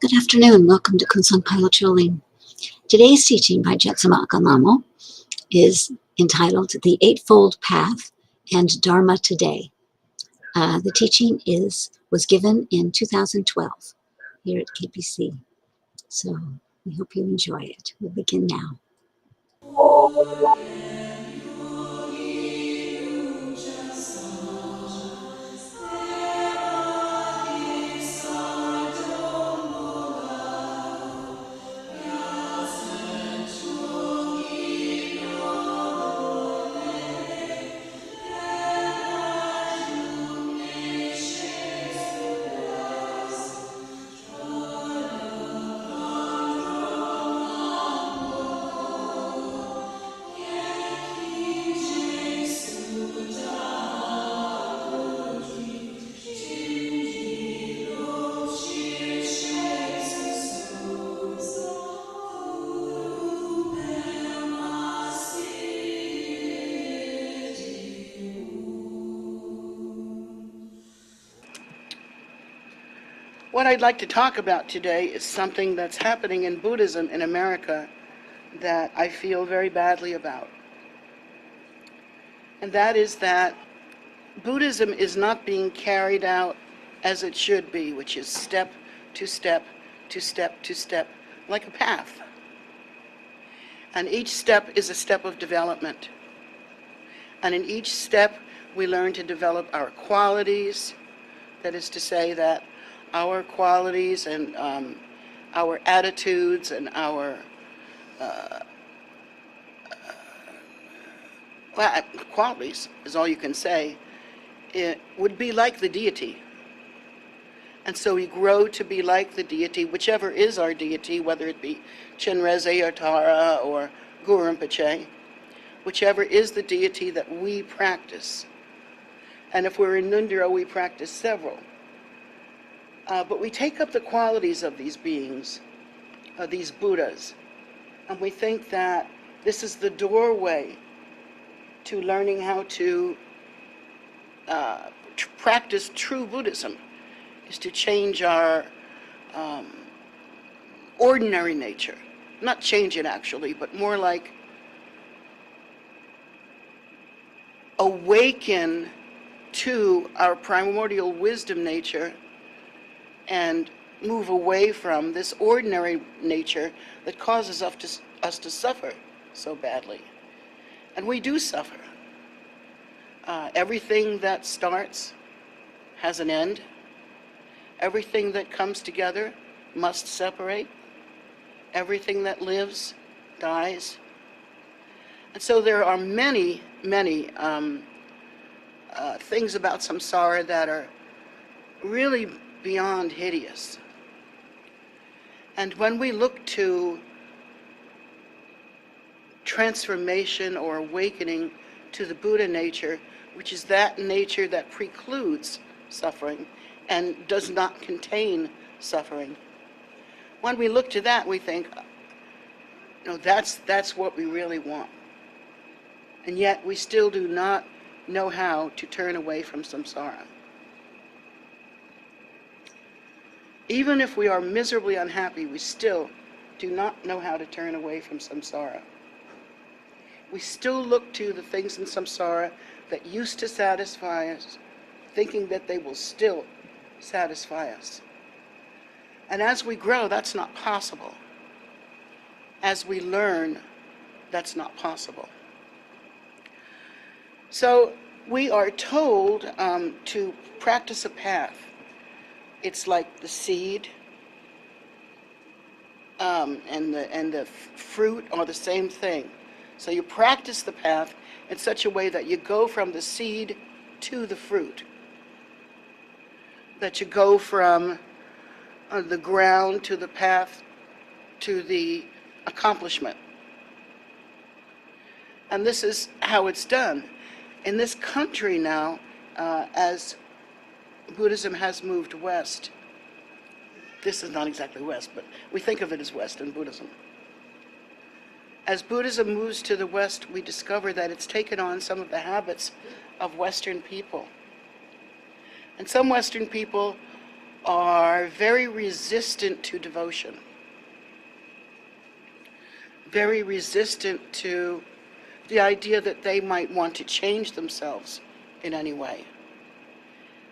Good afternoon. Welcome to Kunsang Pilo Choling. Today's teaching by Jetsunma Lhamo is entitled The Eightfold Path and Dharma Today. The teaching was given in 2012 here at KPC. So we hope you enjoy it. We'll begin now. What I'd like to talk about today is something that's happening in Buddhism in America that I feel very badly about. And that is that Buddhism is not being carried out as it should be, which is step to step to step to step, like a path. And each step is a step of development. And in each step, we learn to develop our qualities. That is to say that our qualities and our attitudes and our qualities is all you can say. It would be like the deity. And so we grow to be like the deity, whichever is our deity, whether it be Chenrezig or Tara or Guru Rinpoche, whichever is the deity that we practice. And if we're in Nundro, we practice several. But we take up the qualities of these beings, these Buddhas, and we think that this is the doorway to learning how to practice true Buddhism, is to change our ordinary nature. Not change it actually, but more like awaken to our primordial wisdom nature and move away from this ordinary nature that causes us to suffer so badly. And we do suffer. Everything that starts has an end. Everything that comes together must separate. Everything that lives dies. And so there are many, many things about samsara that are really beyond hideous. And when we look to transformation or awakening to the Buddha nature, which is that nature that precludes suffering and does not contain suffering, when we look to that, we think, no, that's what we really want. And yet we still do not know how to turn away from samsara. Even if we are miserably unhappy, we still do not know how to turn away from samsara. We still look to the things in samsara that used to satisfy us, thinking that they will still satisfy us. And as we grow, that's not possible. As we learn, that's not possible. So we are told to practice a path. It's like the seed and the fruit are the same thing. So you practice the path in such a way that you go from the seed to the fruit. That you go from the ground to the path to the accomplishment. And this is how it's done. In this country now, as Buddhism has moved west. This is not exactly west, but we think of it as west in Buddhism. As Buddhism moves to the west, we discover that it's taken on some of the habits of Western people. And some Western people are very resistant to devotion, very resistant to the idea that they might want to change themselves in any way.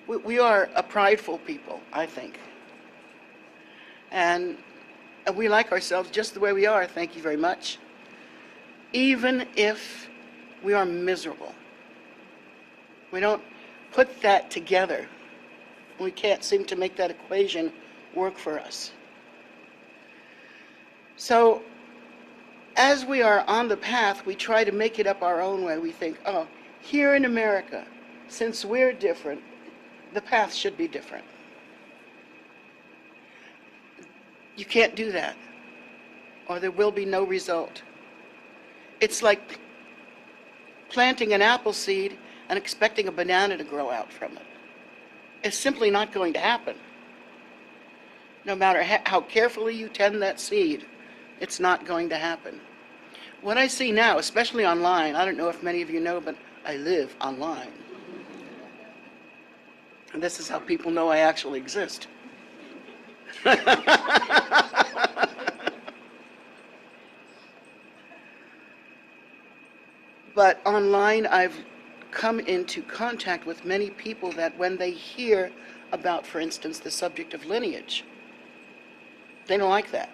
We are a prideful people, I think. And we like ourselves just the way we are, thank you very much, even if we are miserable. We don't put that together. We can't seem to make that equation work for us. So as we are on the path, we try to make it up our own way. We think, oh, here in America, since we're different, the path should be different. You can't do that, or there will be no result. It's like planting an apple seed and expecting a banana to grow out from it. It's simply not going to happen. No matter how carefully you tend that seed, it's not going to happen. What I see now, especially online, I don't know if many of you know, but I live online. And this is how people know I actually exist. But online, I've come into contact with many people that when they hear about, for instance, the subject of lineage, they don't like that.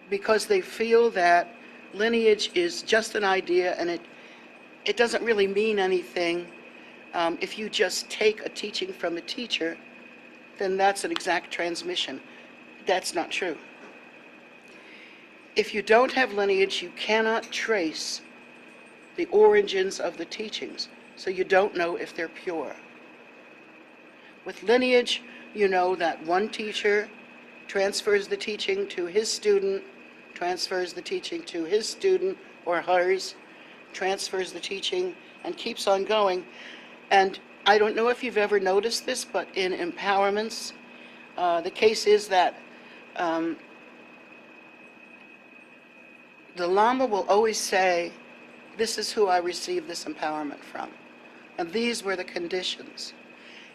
Because they feel that lineage is just an idea and it doesn't really mean anything. If you just take a teaching from a teacher, then that's an exact transmission. That's not true. If you don't have lineage, you cannot trace the origins of the teachings, so you don't know if they're pure. With lineage, you know that one teacher transfers the teaching to his student, transfers the teaching to his student or hers, transfers the teaching, and keeps on going. And I don't know if you've ever noticed this, but in empowerments, the case is that the Lhamo will always say, this is who I received this empowerment from. And these were the conditions.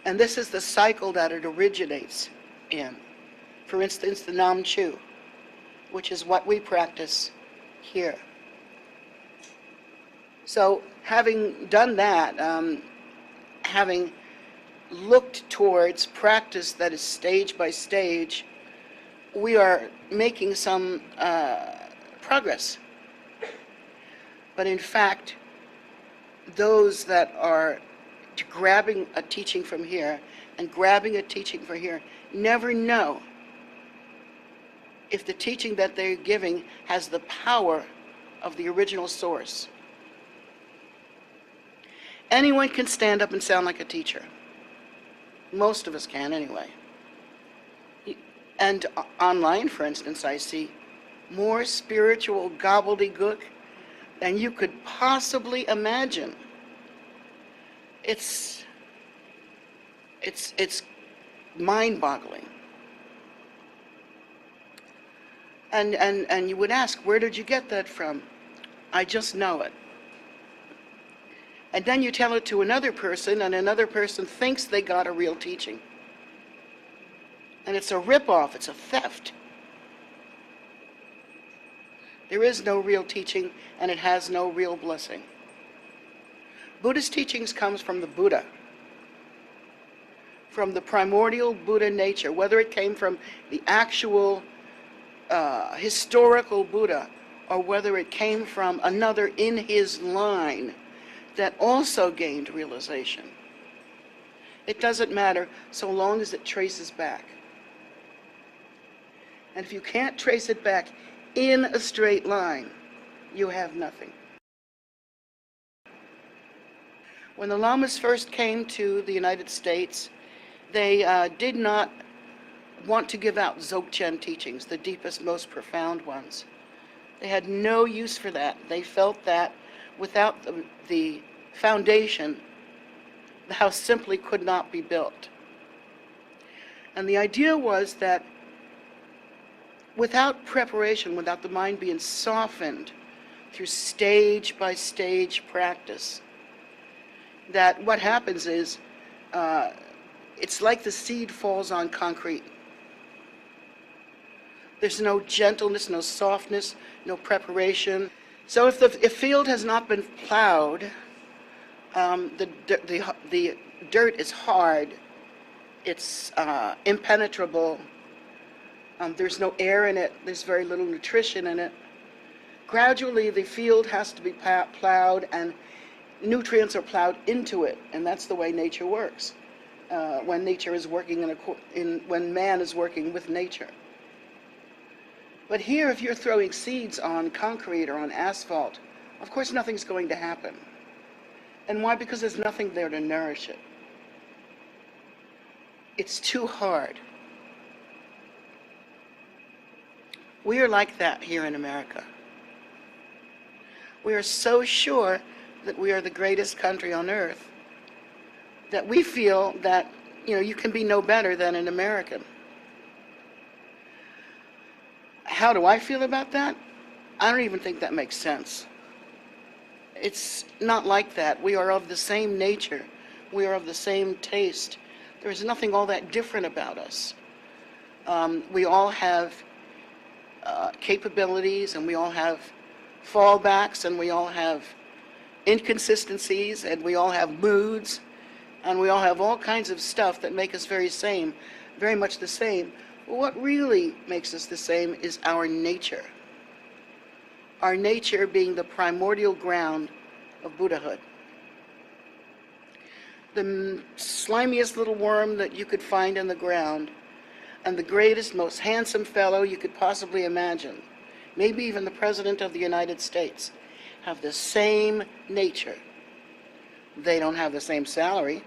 And this is the cycle that it originates in. For instance, the Nam Chu, which is what we practice here. So having done that, having looked towards practice that is stage by stage, we are making some progress. But in fact, those that are grabbing a teaching from here and grabbing a teaching from here never know if the teaching that they're giving has the power of the original source. Anyone can stand up and sound like a teacher. Most of us can anyway. And online, for instance, I see more spiritual gobbledygook than you could possibly imagine. It's mind-boggling. And you would ask, where did you get that from? I just know it. And then you tell it to another person, and another person thinks they got a real teaching. And it's a rip-off, it's a theft. There is no real teaching, and it has no real blessing. Buddhist teachings comes from the Buddha, from the primordial Buddha nature, whether it came from the actual historical Buddha, or whether it came from another in his line that also gained realization. It doesn't matter so long as it traces back. And if you can't trace it back in a straight line, you have nothing. When the Lamas first came to the United States, they did not want to give out Dzogchen teachings, the deepest, most profound ones. They had no use for that. They felt that without the foundation, the house simply could not be built. And the idea was that without preparation, without the mind being softened through stage by stage practice, that what happens is it's like the seed falls on concrete. There's no gentleness, no softness, no preparation. So if the field has not been plowed, the dirt is hard, it's impenetrable, there's no air in it, there's very little nutrition in it. Gradually the field has to be plowed and nutrients are plowed into it, and that's the way nature works. When nature is working when man is working with nature. But here, if you're throwing seeds on concrete or on asphalt, of course nothing's going to happen. And why? Because there's nothing there to nourish it. It's too hard. We are like that here in America. We are so sure that we are the greatest country on earth that we feel that, you can be no better than an American. How do I feel about that? I don't even think that makes sense. It's not like that. We are of the same nature. We are of the same taste. There is nothing all that different about us. We all have capabilities, and we all have fallbacks, and we all have inconsistencies, and we all have moods, and we all have all kinds of stuff that make us very much the same. But what really makes us the same is our nature. Our nature being the primordial ground of Buddhahood. The slimiest little worm that you could find in the ground, and the greatest, most handsome fellow you could possibly imagine, maybe even the President of the United States, have the same nature. They don't have the same salary,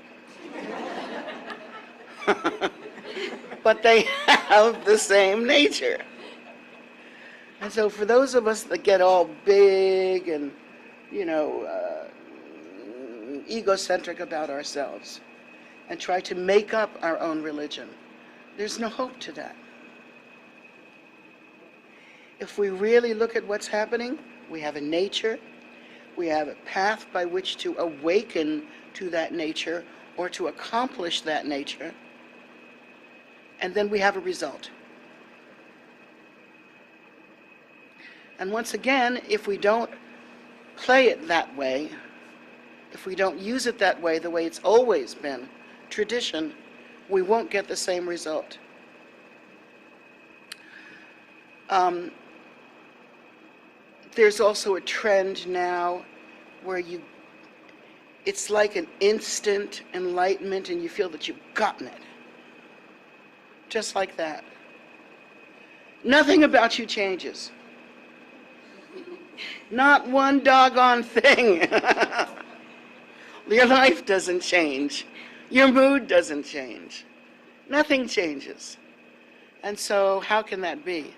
but they have the same nature. And so for those of us that get all big and, egocentric about ourselves and try to make up our own religion, there's no hope to that. If we really look at what's happening, we have a nature, we have a path by which to awaken to that nature or to accomplish that nature, and then we have a result. And once again, if we don't play it that way, if we don't use it that way, the way it's always been, tradition, we won't get the same result. There's also a trend now where it's like an instant enlightenment and you feel that you've gotten it. Just like that. Nothing about you changes. Not one doggone thing. Your life doesn't change. Your mood doesn't change. Nothing changes. And so how can that be?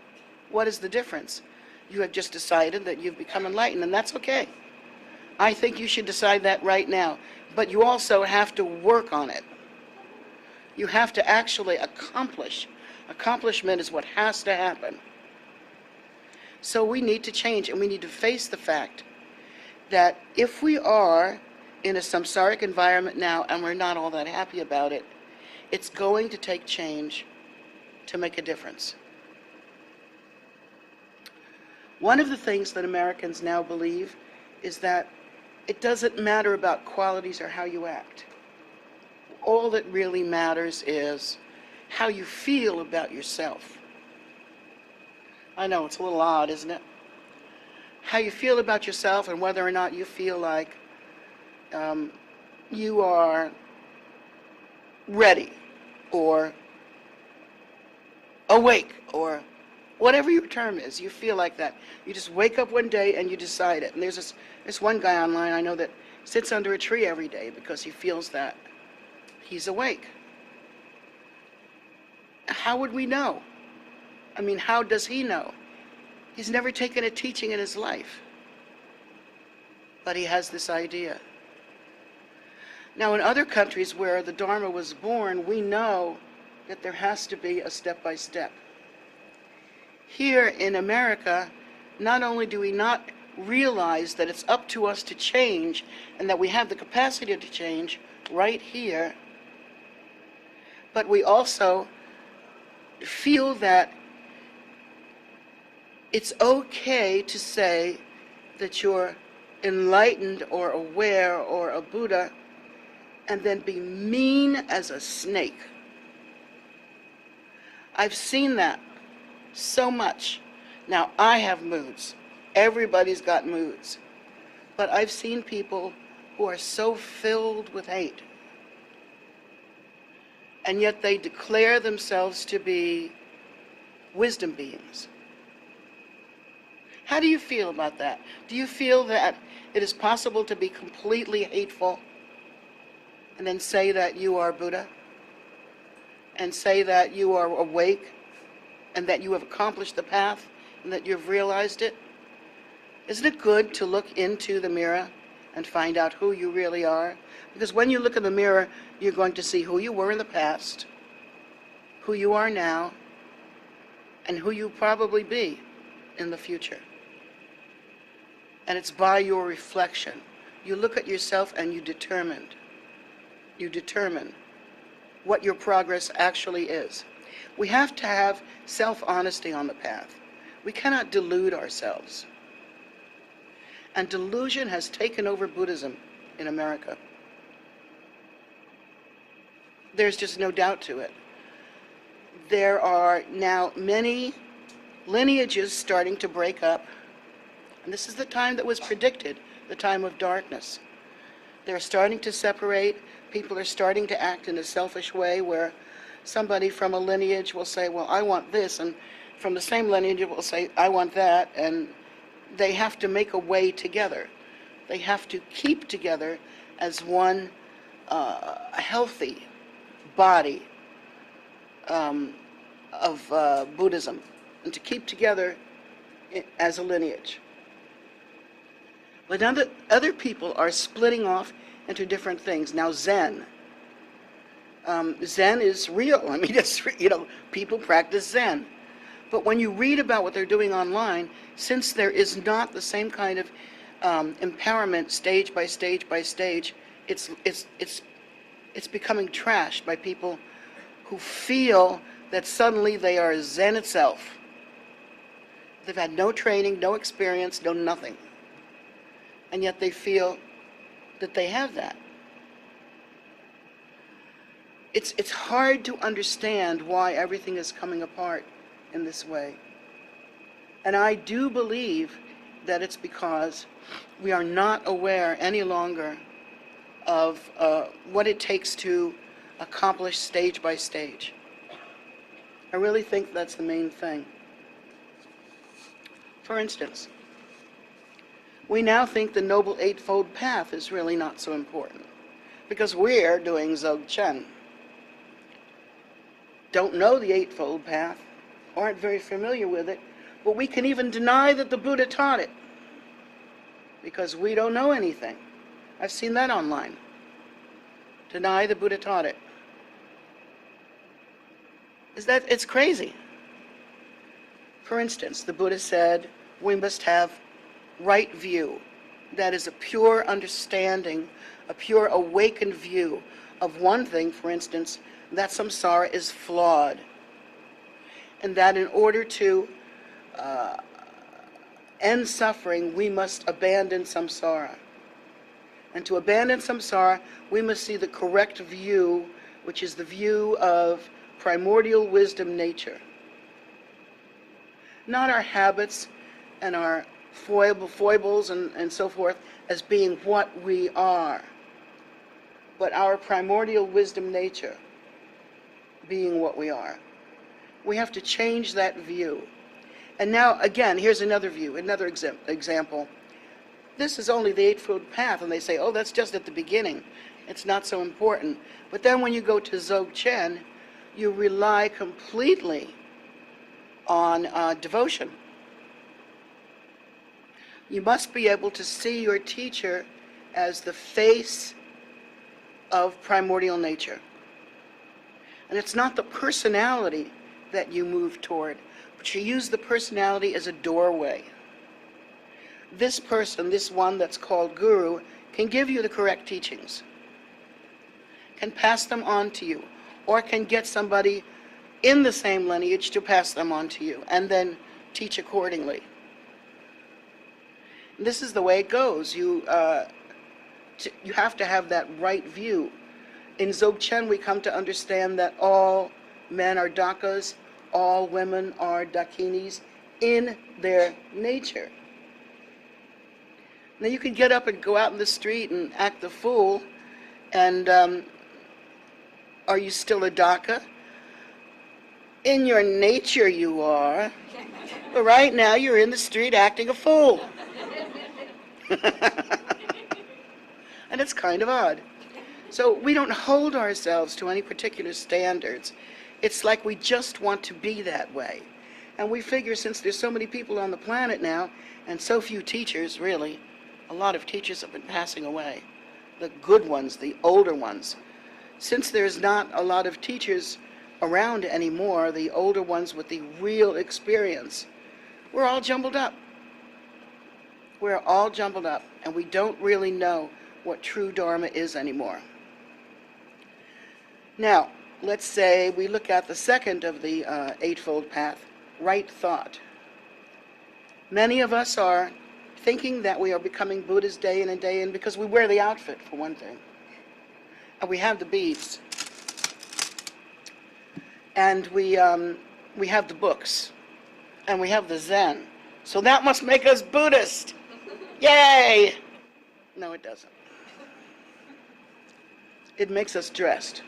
What is the difference? You have just decided that you've become enlightened, and that's okay. I think you should decide that right now. But you also have to work on it. You have to actually accomplish. Accomplishment is what has to happen. So we need to change, and we need to face the fact that if we are in a samsaric environment now and we're not all that happy about it, it's going to take change to make a difference. One of the things that Americans now believe is that it doesn't matter about qualities or how you act. All that really matters is how you feel about yourself. I know, it's a little odd, isn't it? How you feel about yourself and whether or not you feel like you are ready or awake or whatever your term is. You feel like that. You just wake up one day and you decide it. And there's this one guy online I know that sits under a tree every day because he feels that he's awake. How would we know? I mean, how does he know? He's never taken a teaching in his life. But he has this idea. Now, in other countries where the Dharma was born, we know that there has to be a step-by-step. Here in America, not only do we not realize that it's up to us to change and that we have the capacity to change right here, but we also feel that it's okay to say that you're enlightened or aware or a Buddha and then be mean as a snake. I've seen that so much. Now, I have moods. Everybody's got moods. But I've seen people who are so filled with hate, and yet they declare themselves to be wisdom beings. How do you feel about that? Do you feel that it is possible to be completely hateful and then say that you are Buddha, and say that you are awake, and that you have accomplished the path, and that you've realized it? Isn't it good to look into the mirror and find out who you really are? Because when you look in the mirror, you're going to see who you were in the past, who you are now, and who you probably be in the future. And it's by your reflection. You look at yourself and you determine what your progress actually is. We have to have self-honesty on the path. We cannot delude ourselves. And delusion has taken over Buddhism in America. There's just no doubt to it. There are now many lineages starting to break up. And this is the time that was predicted, the time of darkness. They're starting to separate. People are starting to act in a selfish way where somebody from a lineage will say, well, I want this, and from the same lineage will say, I want that, and they have to make a way together. They have to keep together as one healthy body of Buddhism, and to keep together as a lineage. But other people are splitting off into different things. Now, Zen. Zen is real. I mean, it's, people practice Zen. But when you read about what they're doing online, since there is not the same kind of empowerment stage by stage by stage, it's becoming trashed by people who feel that suddenly they are Zen itself. They've had no training, no experience, no nothing. And yet they feel that they have that. It's hard to understand why everything is coming apart in this way. And I do believe that it's because we are not aware any longer of what it takes to accomplish stage by stage. I really think that's the main thing. For instance, we now think the Noble Eightfold Path is really not so important because we're doing Dzogchen. Don't know the Eightfold Path, aren't very familiar with it, but we can even deny that the Buddha taught it because we don't know anything. I've seen that online. Deny the Buddha taught it. It's crazy. For instance, the Buddha said we must have right view. That is a pure understanding, a pure awakened view of one thing, for instance, that samsara is flawed. And that in order to end suffering, we must abandon samsara. And to abandon samsara, we must see the correct view, which is the view of primordial wisdom nature. Not our habits and our foibles and so forth as being what we are, but our primordial wisdom nature being what we are. We have to change that view. And now, again, here's another view, another example. This is only the Eightfold Path, and they say, oh, that's just at the beginning. It's not so important. But then when you go to Dzogchen, you rely completely on devotion. You must be able to see your teacher as the face of primordial nature. And it's not the personality that you move toward, but you use the personality as a doorway. This person, this one that's called Guru, can give you the correct teachings, can pass them on to you, or can get somebody in the same lineage to pass them on to you, and then teach accordingly. This is the way it goes. You have to have that right view. In Dzogchen, we come to understand that all men are dakas, all women are dakinis in their nature. Now you can get up and go out in the street and act the fool, and are you still a daka? In your nature you are, but right now you're in the street acting a fool. And it's kind of odd. So we don't hold ourselves to any particular standards. It's like we just want to be that way. And we figure, since there's so many people on the planet now, and so few teachers, really, a lot of teachers have been passing away. The good ones, the older ones. Since there's not a lot of teachers around anymore, the older ones with the real experience, we're all jumbled up. We're all jumbled up, and we don't really know what true Dharma is anymore. Now, let's say we look at the second of the Eightfold Path, right thought. Many of us are thinking that we are becoming Buddhas day in and day in because we wear the outfit, for one thing. And we have the beads. And we have the books. And we have the Zen. So that must make us Buddhist. Yay! No, it doesn't. It makes us dressed.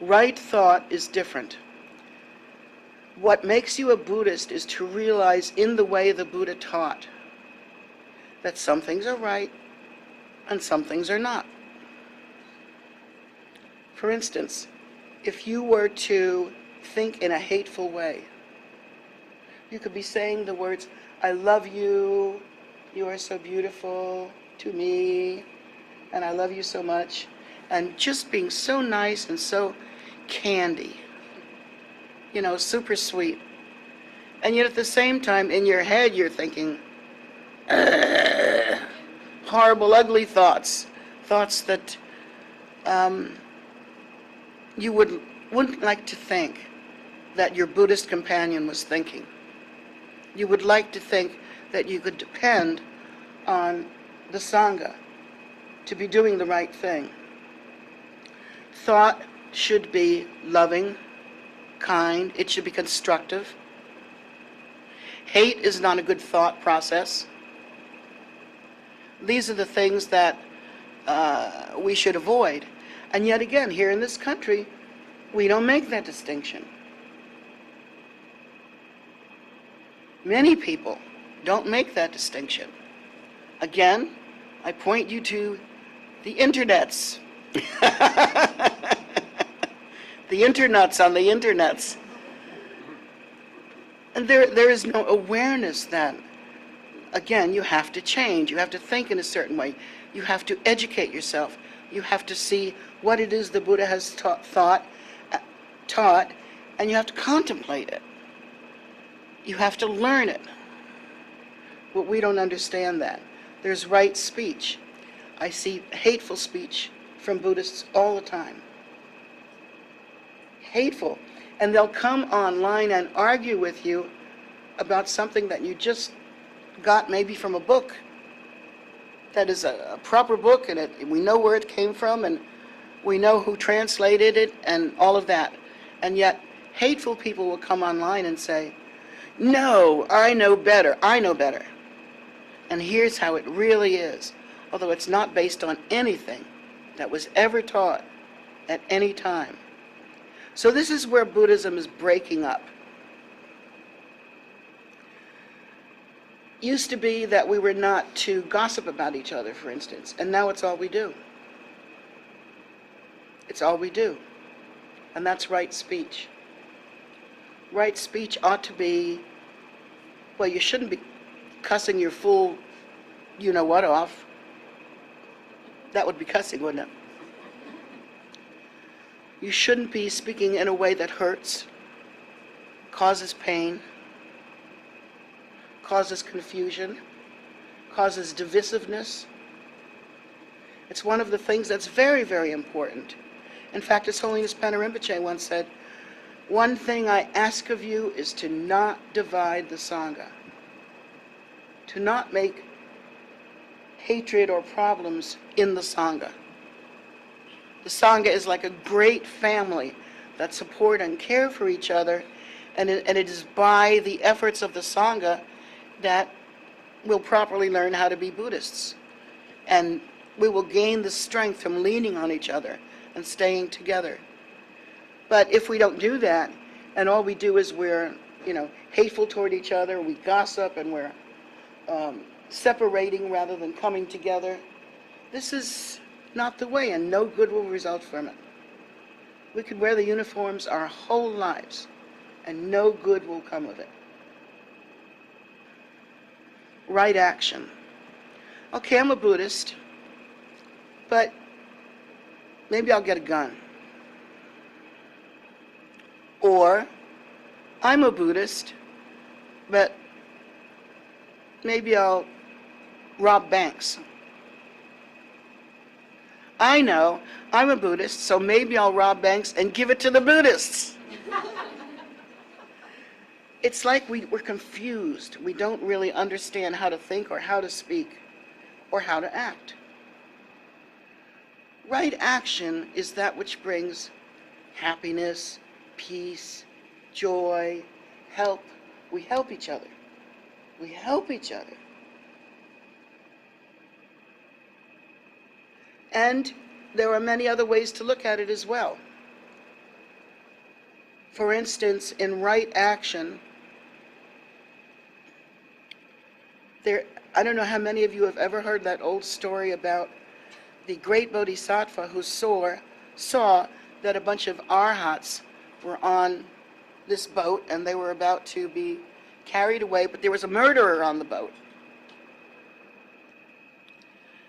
Right thought is different. What makes you a Buddhist is to realize, in the way the Buddha taught, that some things are right and some things are not. For instance, if you were to think in a hateful way, you could be saying the words, "I love you, you are so beautiful to me, and I love you so much," and just being so nice and so candy, super sweet. And yet at the same time, in your head, you're thinking, horrible, ugly thoughts that you wouldn't like to think that your Buddhist companion was thinking. You would like to think that you could depend on the Sangha to be doing the right thing. Thought should be loving, kind, it should be constructive. Hate is not a good thought process. These are the things that we should avoid. And yet again, here in this country, we don't make that distinction. Many people don't make that distinction. Again, I point you to the internets. The internets on the internets. And there is no awareness that, again, you have to change. You have to think in a certain way. You have to educate yourself. You have to see what it is the Buddha has taught, and you have to contemplate it. You have to learn it. But we don't understand that. There's right speech. I see hateful speech from Buddhists all the time. Hateful. And they'll come online and argue with you about something that you just got maybe from a book that is a proper book, and we know where it came from, and we know who translated it, and all of that. And yet, hateful people will come online and say, "No, I know better, I know better. And here's how it really is," although it's not based on anything that was ever taught at any time. So this is where Buddhism is breaking up. Used to be that we were not to gossip about each other, for instance, and now it's all we do. It's all we do. And that's right speech. Right speech ought to be, well, you shouldn't be cussing your fool you-know-what off. That would be cussing, wouldn't it? You shouldn't be speaking in a way that hurts, causes pain, causes confusion, causes divisiveness. It's one of the things that's very, very important. In fact, His Holiness Pena Rinpoche once said, "One thing I ask of you is to not divide the Sangha, to not make hatred or problems in the Sangha. The Sangha is like a great family that support and care for each other, and it is by the efforts of the Sangha that we'll properly learn how to be Buddhists. And we will gain the strength from leaning on each other and staying together. But if we don't do that, and all we do is we're, hateful toward each other, we gossip, and we're separating rather than coming together, this is not the way, and no good will result from it. We could wear the uniforms our whole lives, and no good will come of it. Right action. Okay, I'm a Buddhist, but maybe I'll get a gun. Or, I'm a Buddhist, but maybe I'll rob banks. I know I'm a Buddhist, so maybe I'll rob banks and give it to the Buddhists. It's like we're confused. We don't really understand how to think or how to speak or how to act. Right action is that which brings happiness, peace, joy, help. We help each other. We help each other. And there are many other ways to look at it as well. For instance, in right action, I don't know how many of you have ever heard that old story about the great bodhisattva who saw that a bunch of arhats were on this boat and they were about to be carried away, but there was a murderer on the boat.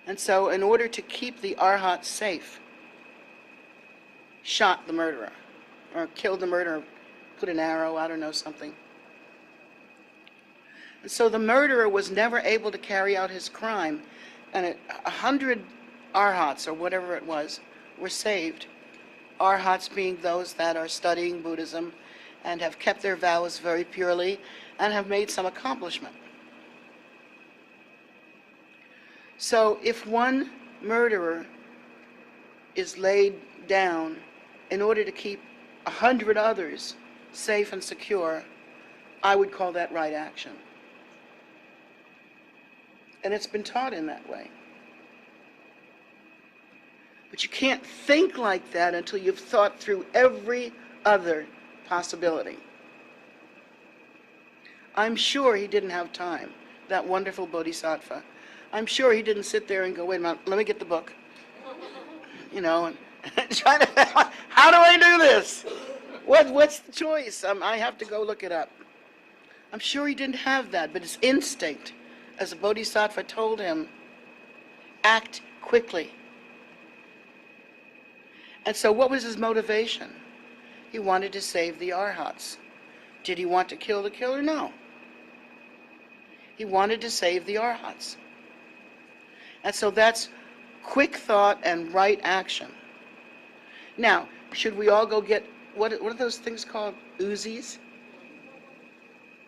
And so in order to keep the arhats safe, shot the murderer, or killed the murderer, put an arrow, I don't know, something. And so the murderer was never able to carry out his crime, and 100 arhats, or whatever it was, were saved. Arhats being those that are studying Buddhism and have kept their vows very purely and have made some accomplishment. So if one murderer is laid down in order to keep 100 others safe and secure, I would call that right action. And it's been taught in that way. But you can't think like that until you've thought through every other possibility. I'm sure he didn't have time, that wonderful bodhisattva. I'm sure he didn't sit there and go, wait a minute, let me get the book. And try to, how do I do this? What's the choice? I have to go look it up. I'm sure he didn't have that, but his instinct, as a bodhisattva told him, act quickly. And so what was his motivation? He wanted to save the arhats. Did he want to kill the killer? No. He wanted to save the arhats. And so that's quick thought and right action. Now, should we all go get, what are those things called? Uzis?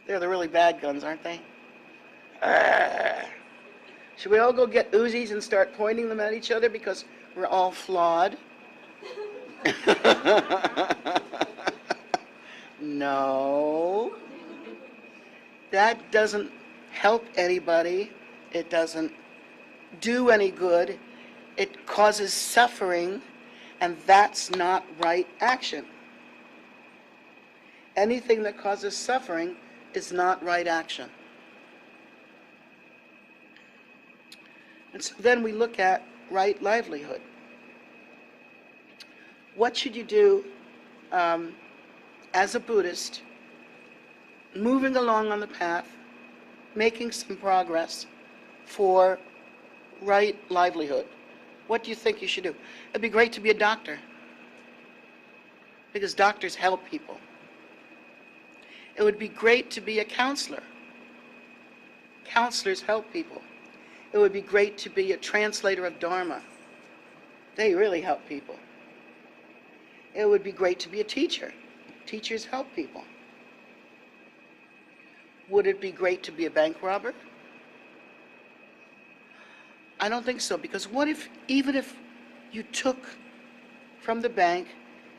They're the really bad guns, aren't they? Should we all go get Uzis and start pointing them at each other because we're all flawed? No. That doesn't help anybody. It doesn't do any good. It causes suffering, and that's not right action. Anything that causes suffering is not right action. And so then we look at right livelihood. What should you do as a Buddhist, moving along on the path, making some progress for right livelihood? What do you think you should do? It'd be great to be a doctor, because doctors help people. It would be great to be a counselor. Counselors help people. It would be great to be a translator of Dharma. They really help people. It would be great to be a teacher. Teachers help people. Would it be great to be a bank robber? I don't think so, because what if, even if you took from the bank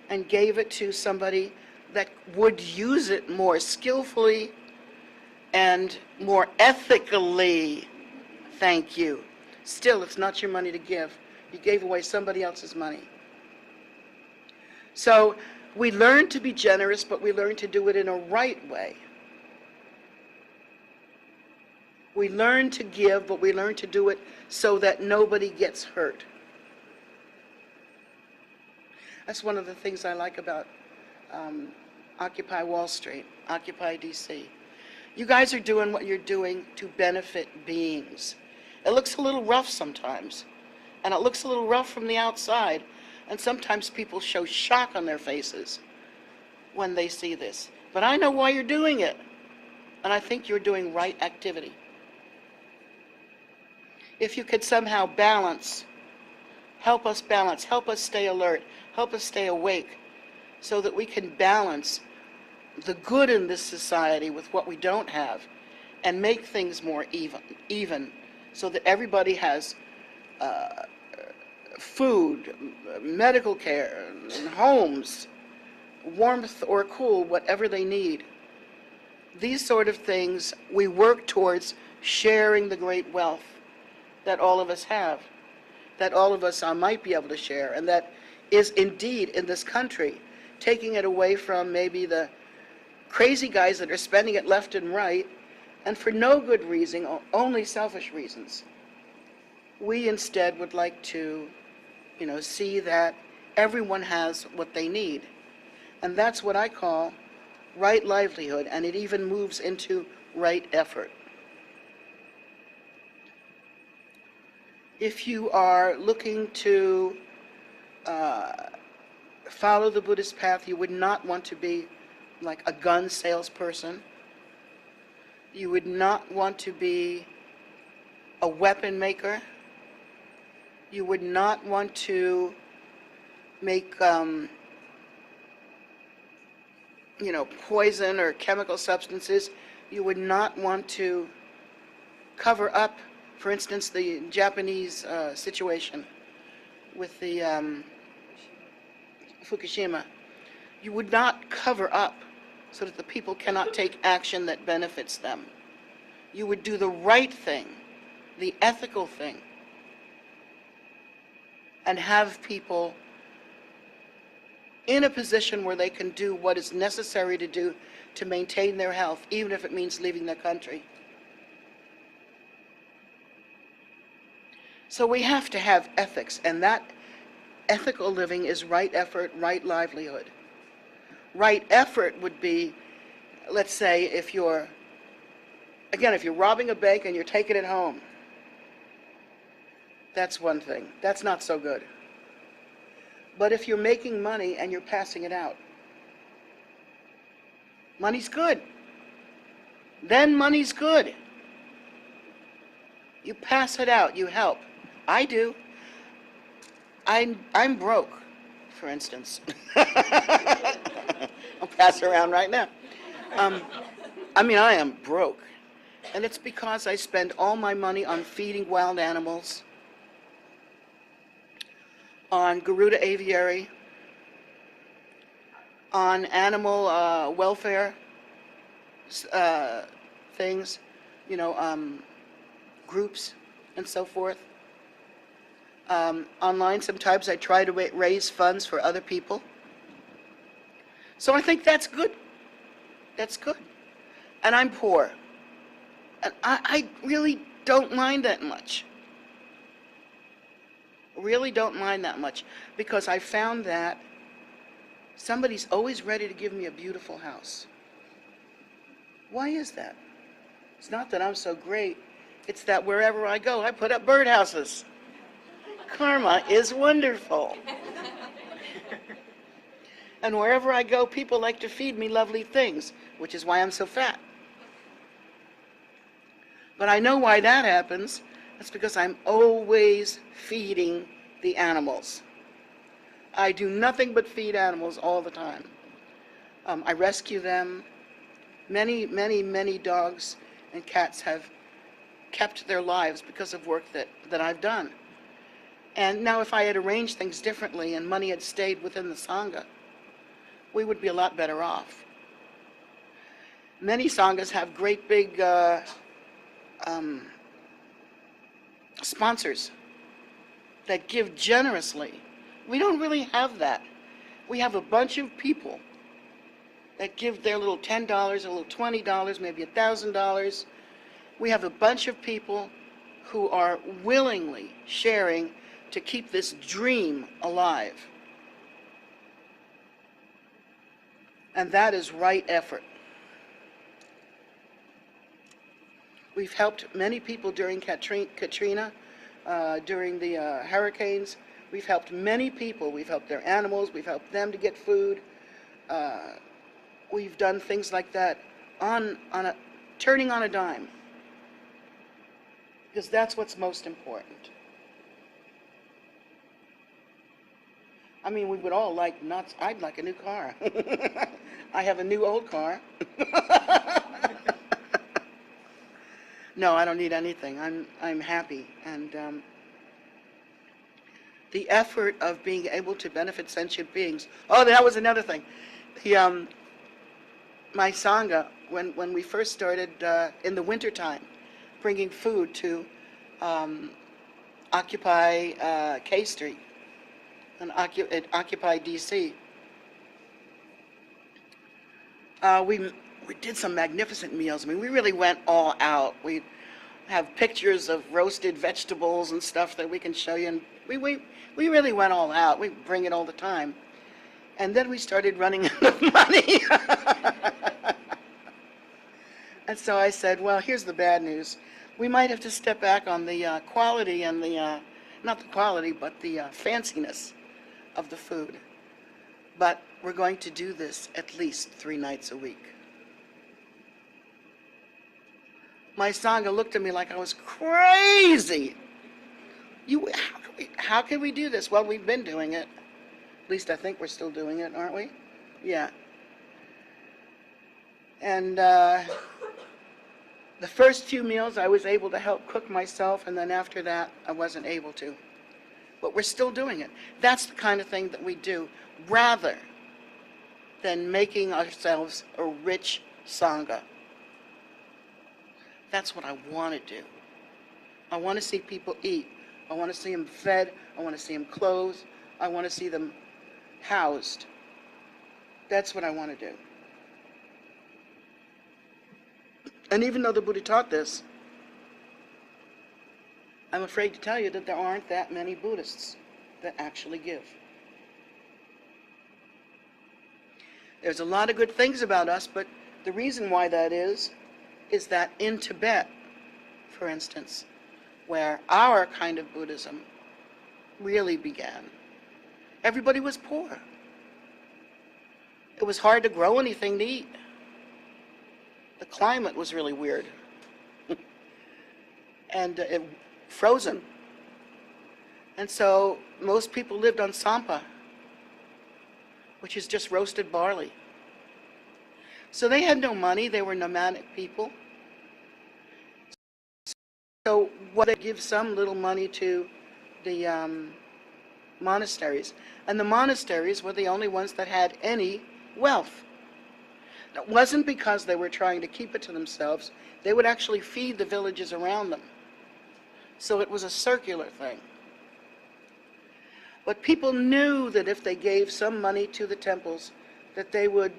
and gave it to somebody that would use it more skillfully and more ethically? Thank you. Still, it's not your money to give. You gave away somebody else's money. So we learn to be generous, but we learn to do it in a right way. We learn to give, but we learn to do it so that nobody gets hurt. That's one of the things I like about Occupy Wall Street, Occupy DC. You guys are doing what you're doing to benefit beings. It looks a little rough sometimes, and it looks a little rough from the outside, and sometimes people show shock on their faces when they see this. But I know why you're doing it, and I think you're doing right activity. If you could somehow balance, help us stay alert, help us stay awake, so that we can balance the good in this society with what we don't have, and make things more even, so that everybody has food, medical care, homes, warmth or cool, whatever they need. These sort of things, we work towards sharing the great wealth that all of us have, that all of us might be able to share, and that is indeed in this country, taking it away from maybe the crazy guys that are spending it left and right, and for no good reason, only selfish reasons. We instead would like to, see that everyone has what they need. And that's what I call right livelihood, and it even moves into right effort. If you are looking to follow the Buddhist path, you would not want to be like a gun salesperson. You would not want to be a weapon maker. You would not want to make, poison or chemical substances. You would not want to cover up, for instance, the Japanese situation with the Fukushima. You would not cover up so that the people cannot take action that benefits them. You would do the right thing, the ethical thing, and have people in a position where they can do what is necessary to do to maintain their health, even if it means leaving their country. So we have to have ethics, and that ethical living is right effort, right livelihood. Right effort would be, let's say, if you're robbing a bank and you're taking it home. That's one thing. That's not so good. But if you're making money and you're passing it out, money's good. Then money's good. You pass it out, you help. I do. I'm broke, for instance. I'll pass it around right now. I am broke. And it's because I spend all my money on feeding wild animals, on Garuda Aviary, on animal welfare things, groups and so forth. Online, sometimes I try to raise funds for other people. So I think that's good. That's good. And I'm poor. And I really don't mind that much. Really don't mind that much, because I found that somebody's always ready to give me a beautiful house. Why is that? It's not that I'm so great. It's that wherever I go, I put up birdhouses. Karma is wonderful. And wherever I go, people like to feed me lovely things, which is why I'm so fat. But I know why that happens. That's because I'm always feeding the animals. I do nothing but feed animals all the time. I rescue them. Many, many, many dogs and cats have kept their lives because of work that I've done. And now if I had arranged things differently and money had stayed within the Sangha, we would be a lot better off. Many Sanghas have great big sponsors that give generously. We don't really have that. We have a bunch of people that give their little $10, a little $20, maybe $1,000. We have a bunch of people who are willingly sharing to keep this dream alive. And that is right effort. We've helped many people during Katrina, during the hurricanes. We've helped many people. We've helped their animals. We've helped them to get food. We've done things like that turning on a dime. Because that's what's most important. I mean, we would all like nuts. I'd like a new car. I have a new old car. No, I don't need anything. I'm happy. And the effort of being able to benefit sentient beings. Oh, that was another thing. My Sangha, when we first started in the wintertime, bringing food to Occupy K Street and Occupy DC. We did some magnificent meals. I mean, we really went all out. We have pictures of roasted vegetables and stuff that we can show you. And we really went all out. We bring it all the time. And then we started running out of money. And so I said, well, here's the bad news. We might have to step back on the quality and the, not the quality, but the fanciness of the food. But we're going to do this at least 3 nights a week. My Sangha looked at me like I was crazy. How can we do this? Well, we've been doing it. At least I think we're still doing it, aren't we? Yeah. And the first few meals I was able to help cook myself, and then after that I wasn't able to. But we're still doing it. That's the kind of thing that we do, rather than making ourselves a rich Sangha. That's what I want to do. I want to see people eat. I want to see them fed. I want to see them clothed. I want to see them housed. That's what I want to do. And even though the Buddha taught this, I'm afraid to tell you that there aren't that many Buddhists that actually give. There's a lot of good things about us, but the reason why that is that in Tibet, for instance, where our kind of Buddhism really began, everybody was poor. It was hard to grow anything to eat. The climate was really weird. And frozen. And so most people lived on sampa, which is just roasted barley. So they had no money. They were nomadic people. So what they give some little money to the monasteries. And the monasteries were the only ones that had any wealth. It wasn't because they were trying to keep it to themselves. They would actually feed the villages around them. So it was a circular thing. But people knew that if they gave some money to the temples, that they would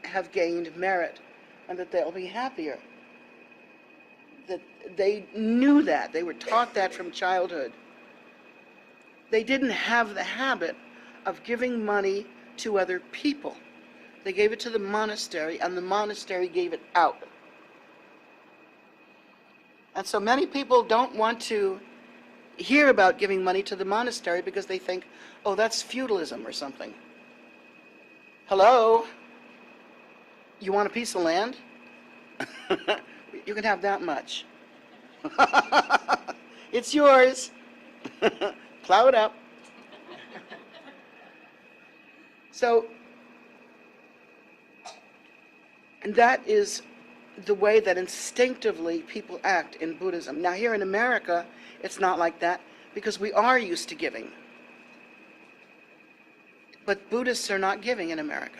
have gained merit and that they'll be happier. That they knew that. They were taught that from childhood. They didn't have the habit of giving money to other people. They gave it to the monastery, and the monastery gave it out. And so many people don't want to hear about giving money to the monastery because they think, oh, that's feudalism or something. Hello? You want a piece of land? You can have that much. It's yours. Plow it up. So, and that is the way that instinctively people act in Buddhism. Now here in America, it's not like that because we are used to giving. But Buddhists are not giving in America.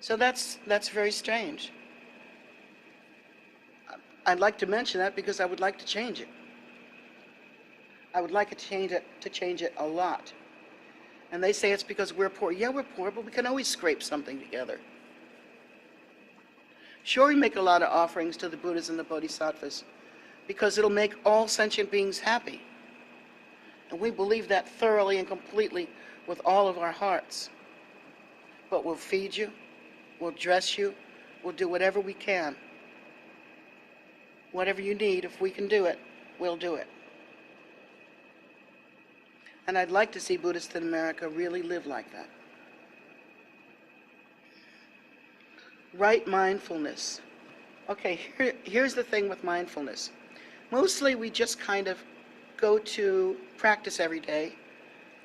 So that's very strange. I'd like to mention that because I would like to change it. I would like to change it a lot. And they say it's because we're poor. Yeah, we're poor, but we can always scrape something together. Sure, we make a lot of offerings to the Buddhas and the Bodhisattvas because it'll make all sentient beings happy. And we believe that thoroughly and completely with all of our hearts. But we'll feed you, we'll dress you, we'll do whatever we can. Whatever you need, if we can do it, we'll do it. And I'd like to see Buddhists in America really live like that. Right mindfulness. Okay, here's the thing with mindfulness. Mostly we just kind of go to practice every day,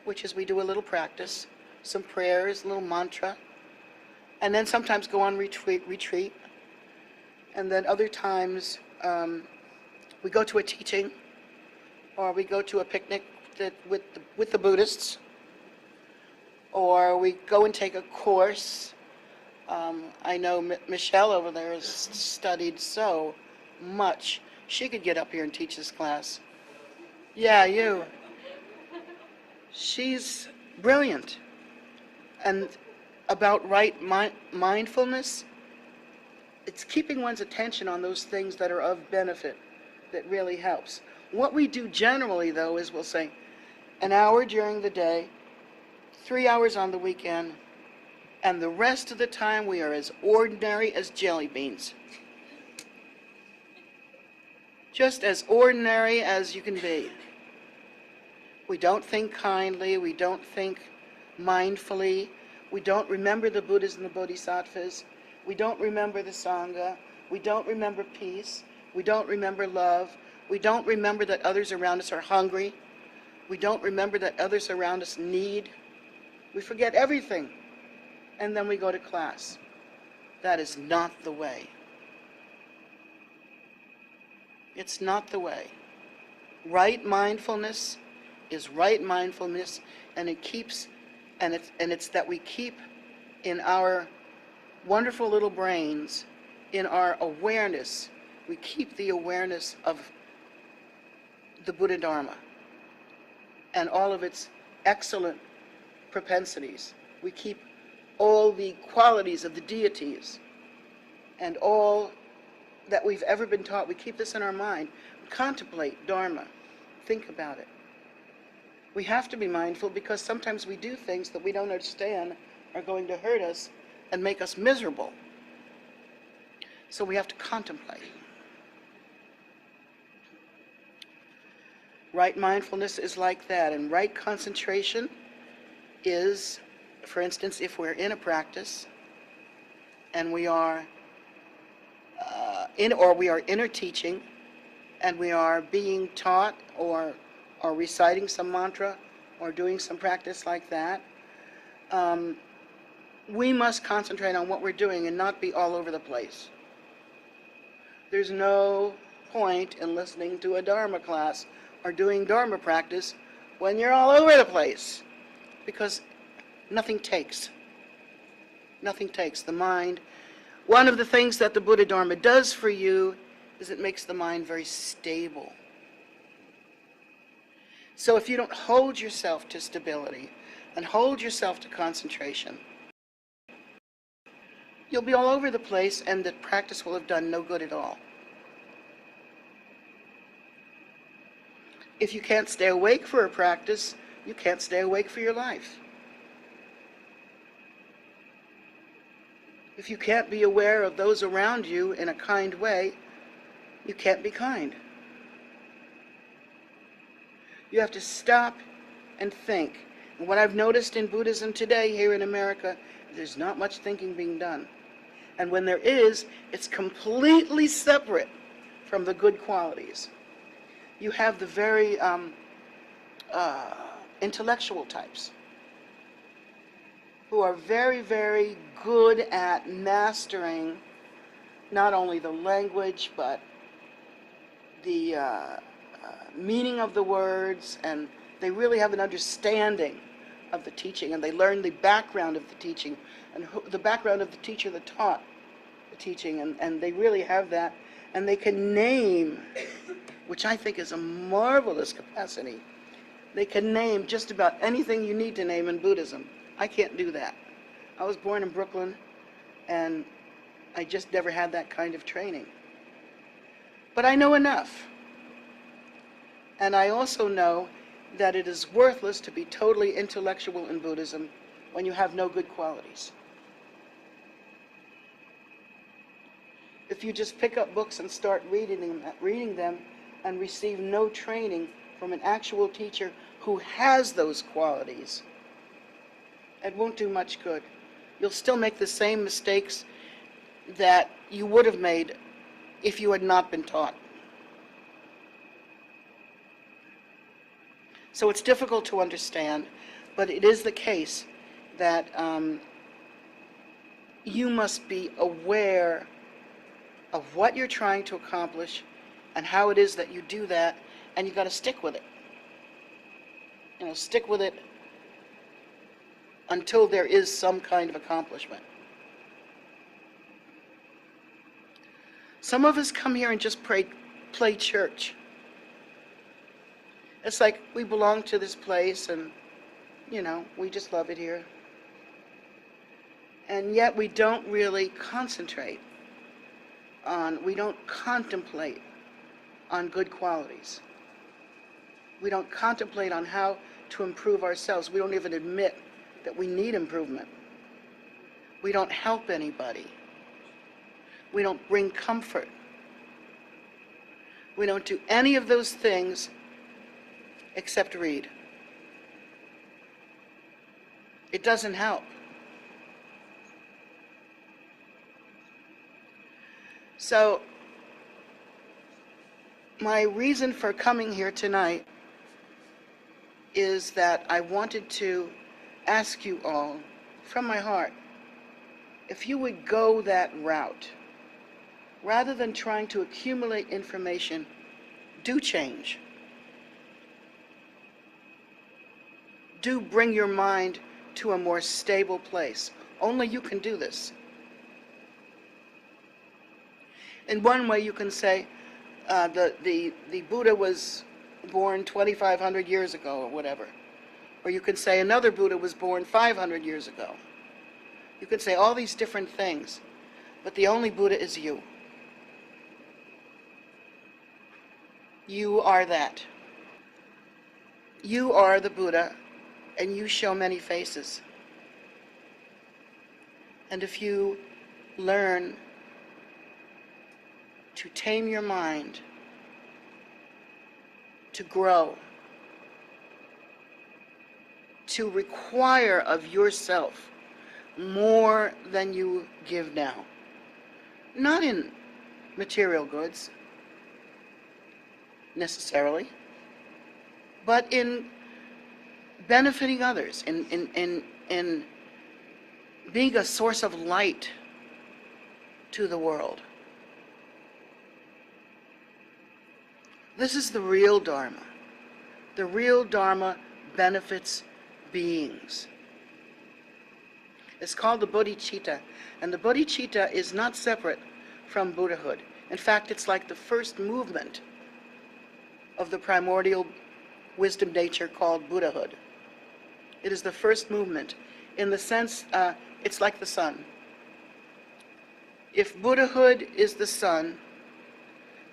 which is we do a little practice, some prayers, a little mantra, and then sometimes go on retreat, and then other times we go to a teaching, or we go to a picnic with the Buddhists, or we go and take a course. I know Michelle over there has studied so much. She could get up here and teach this class. Yeah, you. She's brilliant. And about right mindfulness, it's keeping one's attention on those things that are of benefit, that really helps. What we do generally, though, is we'll say an hour during the day, 3 hours on the weekend, and the rest of the time we are as ordinary as jelly beans. Just as ordinary as you can be. We don't think kindly, we don't think mindfully, we don't remember the Buddhas and the Bodhisattvas, we don't remember the Sangha, we don't remember peace, we don't remember love, we don't remember that others around us are hungry, we don't remember that others around us need. We forget everything, and then we go to class. That is not the way. It's not the way. Right mindfulness is right mindfulness, and it's that we keep in our wonderful little brains, in our awareness, we keep the awareness of the Buddha Dharma and all of its excellent propensities. We keep all the qualities of the deities and all that we've ever been taught. We keep this in our mind. Contemplate Dharma. Think about it. We have to be mindful because sometimes we do things that we don't understand are going to hurt us and make us miserable. So we have to contemplate. Right mindfulness is like that, and right concentration is, for instance, if we're in a practice and we are we are in a teaching and we are being taught or reciting some mantra or doing some practice like that, we must concentrate on what we're doing and not be all over the place. There's no point in listening to a Dharma class or doing Dharma practice when you're all over the place, because nothing takes. Nothing takes. The mind, one of the things that the Buddha Dharma does for you is it makes the mind very stable. So if you don't hold yourself to stability and hold yourself to concentration, you'll be all over the place and the practice will have done no good at all. If you can't stay awake for a practice, you can't stay awake for your life. If you can't be aware of those around you in a kind way, you can't be kind. You have to stop and think. And what I've noticed in Buddhism today here in America, there's not much thinking being done. And when there is, it's completely separate from the good qualities. You have the very intellectual types who are very, very good at mastering not only the language, but the meaning of the words, and they really have an understanding of the teaching, and they learn the background of the teaching, and the background of the teacher that taught the teaching, and they really have that, and they can name, which I think is a marvelous capacity. They can name just about anything you need to name in Buddhism. I can't do that. I was born in Brooklyn, and I just never had that kind of training. But I know enough. And I also know that it is worthless to be totally intellectual in Buddhism when you have no good qualities. If you just pick up books and start reading them and receive no training from an actual teacher who has those qualities, it won't do much good. You'll still make the same mistakes that you would have made if you had not been taught. So it's difficult to understand, but it is the case that you must be aware of what you're trying to accomplish and how it is that you do that, and you've got to stick with it. Stick with it until there is some kind of accomplishment. Some of us come here and just play church. It's like we belong to this place and, we just love it here. And yet we don't really concentrate we don't contemplate on good qualities. We don't contemplate on how to improve ourselves. We don't even admit that we need improvement. We don't help anybody. We don't bring comfort. We don't do any of those things except read. It doesn't help. So, my reason for coming here tonight is that I wanted to ask you all, from my heart, if you would go that route. Rather than trying to accumulate information, do change. Do bring your mind to a more stable place. Only you can do this. In one way, you can say the Buddha was born 2,500 years ago or whatever. Or you can say another Buddha was born 500 years ago. You could say all these different things, but the only Buddha is you. You are that. You are the Buddha, and you show many faces. And if you learn to tame your mind, to grow, to require of yourself more than you give now, not in material goods necessarily, but in benefiting others, in being a source of light to the world. This is the real Dharma. The real Dharma benefits beings. It's called the bodhicitta, and the bodhicitta is not separate from Buddhahood. In fact, it's like the first movement of the primordial wisdom nature called Buddhahood. It is the first movement in the sense, it's like the sun. If Buddhahood is the sun,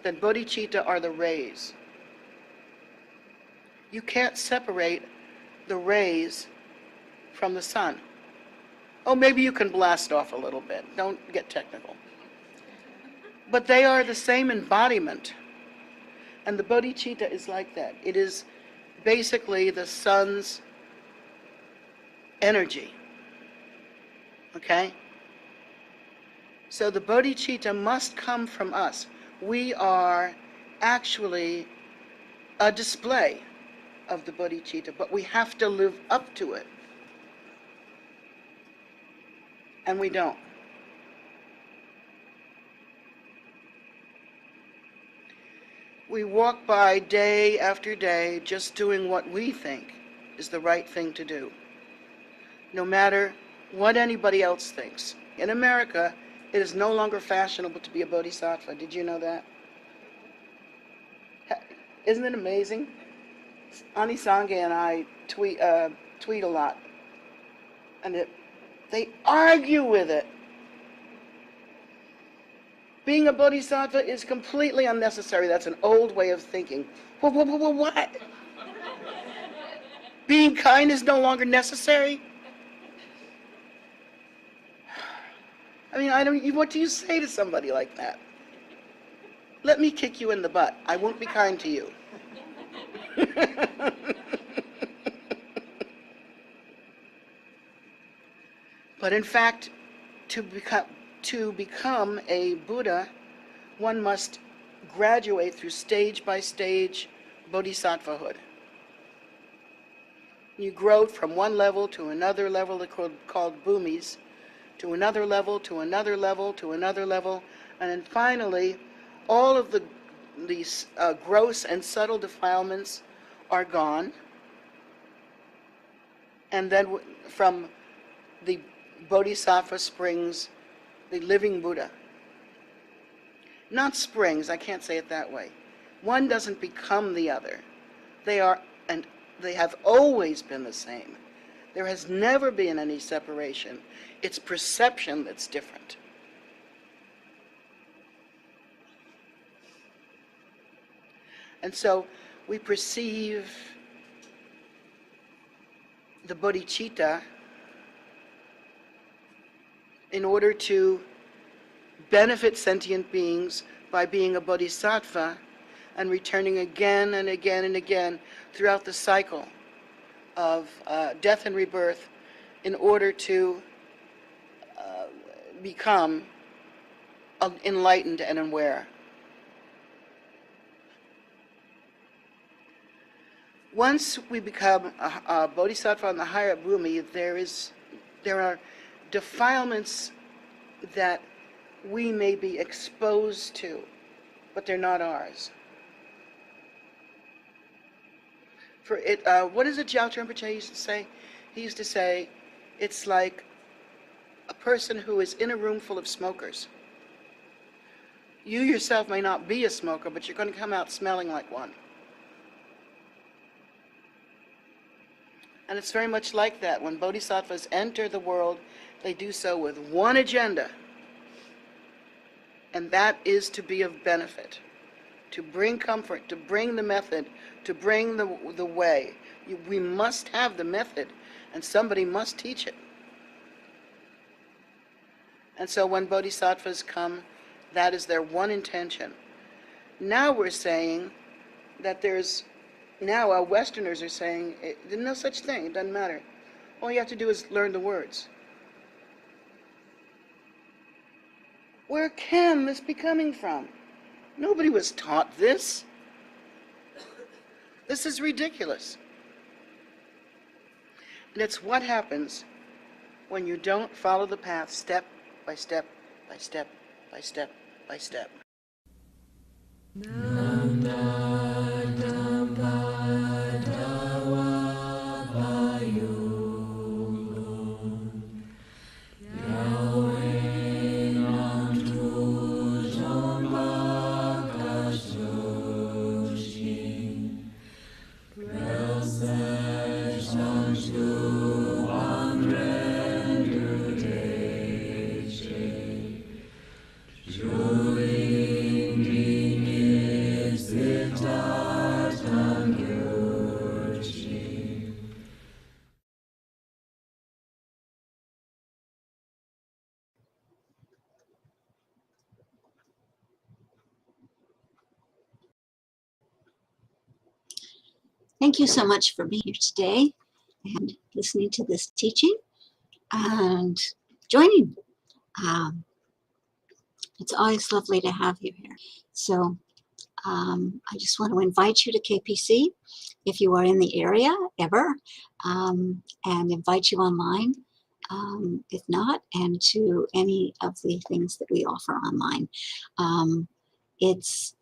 then bodhicitta are the rays. You can't separate the rays from the sun. Oh, maybe you can blast off a little bit. Don't get technical. But they are the same embodiment. And the bodhicitta is like that. It is basically the sun's energy. Okay? So the bodhicitta must come from us. We are actually a display of the bodhicitta, but we have to live up to it. And we don't. We walk by day after day just doing what we think is the right thing to do, no matter what anybody else thinks. In America, it is no longer fashionable to be a bodhisattva. Did you know that? Isn't it amazing? Ani Sangye and I tweet a lot, and they argue with it. Being a bodhisattva is completely unnecessary. That's an old way of thinking. What? Being kind is no longer necessary? I mean, what do you say to somebody like that? Let me kick you in the butt. I won't be kind to you. But in fact, to become a Buddha, one must graduate through stage by stage bodhisattvahood. You grow from one level to another level, called bhumis, to another level, to another level, to another level, and then finally, all of these gross and subtle defilements are gone. And then from the bodhisattva springs the living Buddha. Not springs, I can't say it that way. One doesn't become the other. They are, and they have always been the same. There has never been any separation. It's perception that's different. And so we perceive the bodhicitta in order to benefit sentient beings by being a bodhisattva and returning again and again and again throughout the cycle of death and rebirth in order to become enlightened and aware. Once we become a bodhisattva on the higher bhumi, there are defilements that we may be exposed to, but they're not ours. For it, what does it Jiao Rinpoche used to say? He used to say, it's like a person who is in a room full of smokers. You yourself may not be a smoker, but you're going to come out smelling like one. And it's very much like that. When bodhisattvas enter the world, they do so with one agenda, and that is to be of benefit, to bring comfort, to bring the method, to bring the way. We must have the method, and somebody must teach it. And so when bodhisattvas come, that is their one intention. Now we're saying that now our Westerners are saying, there's no such thing, it doesn't matter. All you have to do is learn the words. Where can this be coming from? Nobody was taught this. This is ridiculous. And it's what happens when you don't follow the path step by step by step by step by step. Thank you so much for being here today and listening to this teaching and joining. It's always lovely to have you here. So I just want to invite you to KPC if you are in the area ever, and invite you online, if not, and to any of the things that we offer online. It's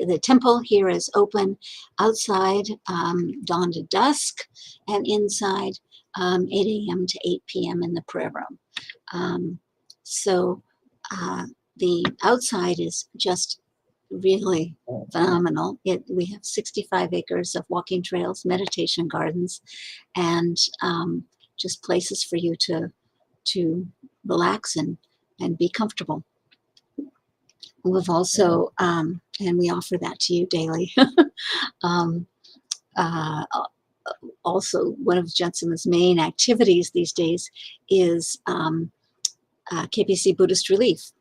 the temple here is open outside dawn to dusk, and inside 8 a.m. to 8 p.m. in the prayer room. So the outside is just really phenomenal. We have 65 acres of walking trails, meditation gardens, and just places for you to relax and be comfortable. We've also, and we offer that to you daily. um, uh, Also, one of Jetsunma's main activities these days is KPC Buddhist Relief.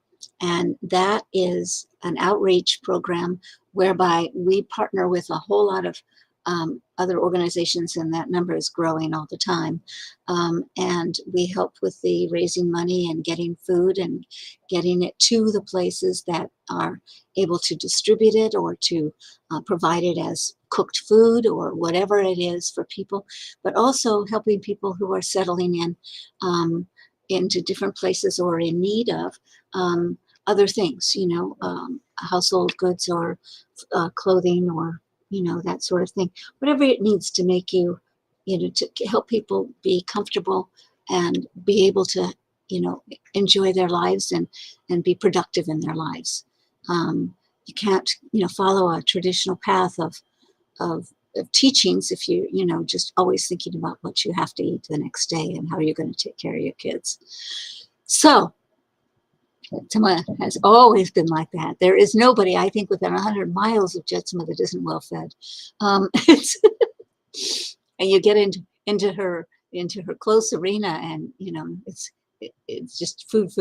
And that is an outreach program whereby we partner with a whole lot of other organizations, and that number is growing all the time. And we help with the raising money and getting food and getting it to the places that are able to distribute it or to provide it as cooked food or whatever it is for people, but also helping people who are settling in into different places or in need of other things, household goods or clothing or, that sort of thing. Whatever it needs to make you, to help people be comfortable and be able to, enjoy their lives and be productive in their lives. You can't, follow a traditional path of teachings if you, just always thinking about what you have to eat the next day and how you're going to take care of your kids. So Jetsunma has always been like that. There is nobody, I think, within 100 miles of Jetsunma that isn't well fed. And you get into her close arena, and it's just food.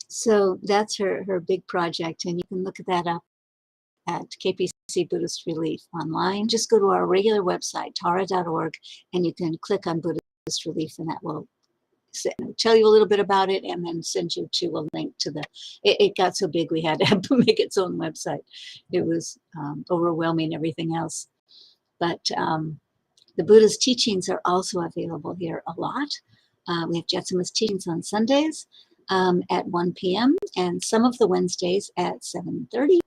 So that's her big project, and you can look at that up at KPC Buddhist Relief online. Just go to our regular website, tara.org, and you can click on Buddhist Relief, and that will tell you a little bit about it and then send you to a link to it got so big we had to make its own website. It was overwhelming everything else. But the Buddha's teachings are also available here a lot. We have Jetsunma's teachings on Sundays at 1 p.m. and some of the Wednesdays at 7:30.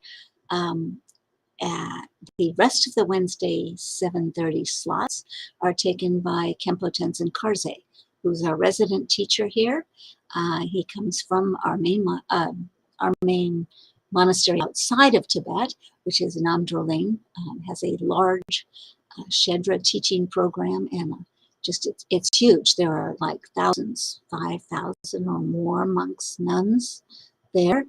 The rest of the Wednesday 7:30 slots are taken by Khenpo Tenzin Karze, who's our resident teacher here. He comes from our main monastery outside of Tibet, which is Namdroling. Has a large Shedra teaching program, and it's huge. There are like 5,000 or more monks, nuns there.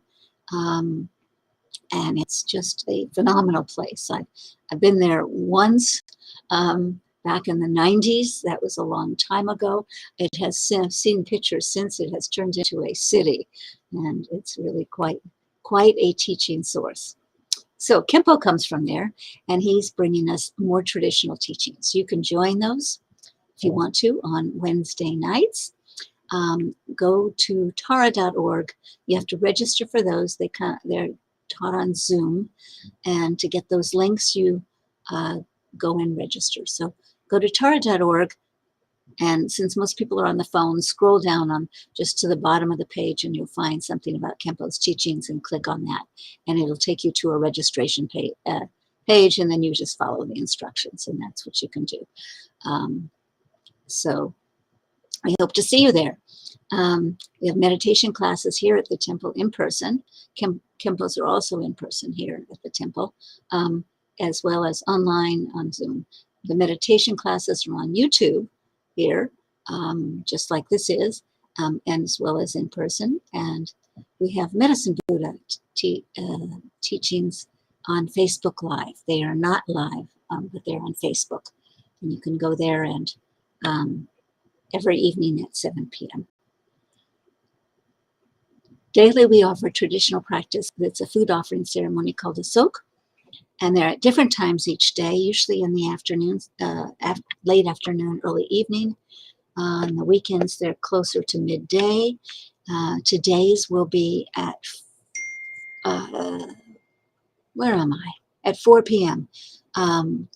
And it's just a phenomenal place. I've been there once back in the 90s. That was a long time ago. It has seen pictures since. It has turned into a city, and it's really quite a teaching source. So Khenpo comes from there, and he's bringing us more traditional teachings. You can join those if you want to on Wednesday nights. Go to tara.org. You have to register for those. They're taught on Zoom, and to get those links, you go and register. So go to tara.org, and since most people are on the phone, scroll down on just to the bottom of the page, and you'll find something about Khenpo's teachings, and click on that, and it'll take you to a registration page, and then you just follow the instructions, and that's what you can do. So I hope to see you there. We have meditation classes here at the temple in person. Khenpos are also in person here at the temple, as well as online on Zoom. The meditation classes are on YouTube here, just like this is, and as well as in person. And we have Medicine Buddha teachings on Facebook Live. They are not live, but they're on Facebook. And you can go there and every evening at 7 p.m. Daily, we offer traditional practice. It's a food offering ceremony called a sok, and they're at different times each day, usually in the afternoons, late afternoon, early evening. On the weekends, they're closer to midday. Today's will be at where am I? At 4 p.m. And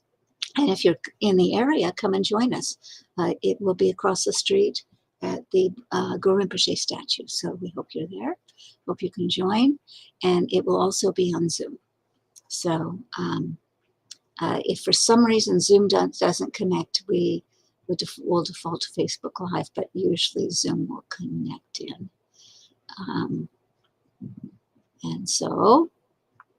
if you're in the area, come and join us. It will be across the street at the Guru Rinpoche statue. So we hope you're there. Hope you can join. And it will also be on Zoom. So if for some reason Zoom doesn't connect, we'll default to Facebook Live, but usually Zoom will connect in. And so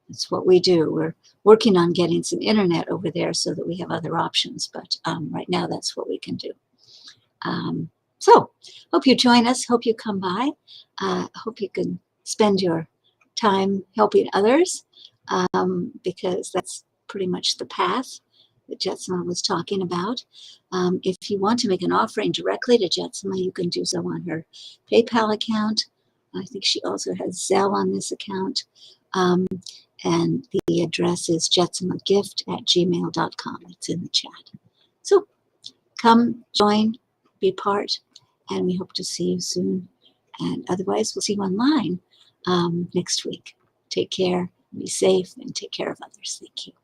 that's what we do. We're working on getting some internet over there so that we have other options, but right now that's what we can do. So hope you join us. Hope you come by. Hope you can spend your time helping others, because that's pretty much the path that Jetsunma was talking about. If you want to make an offering directly to Jetsunma, you can do so on her PayPal account. I think she also has Zelle on this account. And the address is jetsumagift@gmail.com. It's in the chat. So come, join, be part, and we hope to see you soon. And otherwise, we'll see you online next week. Take care, be safe, and take care of others. Thank you.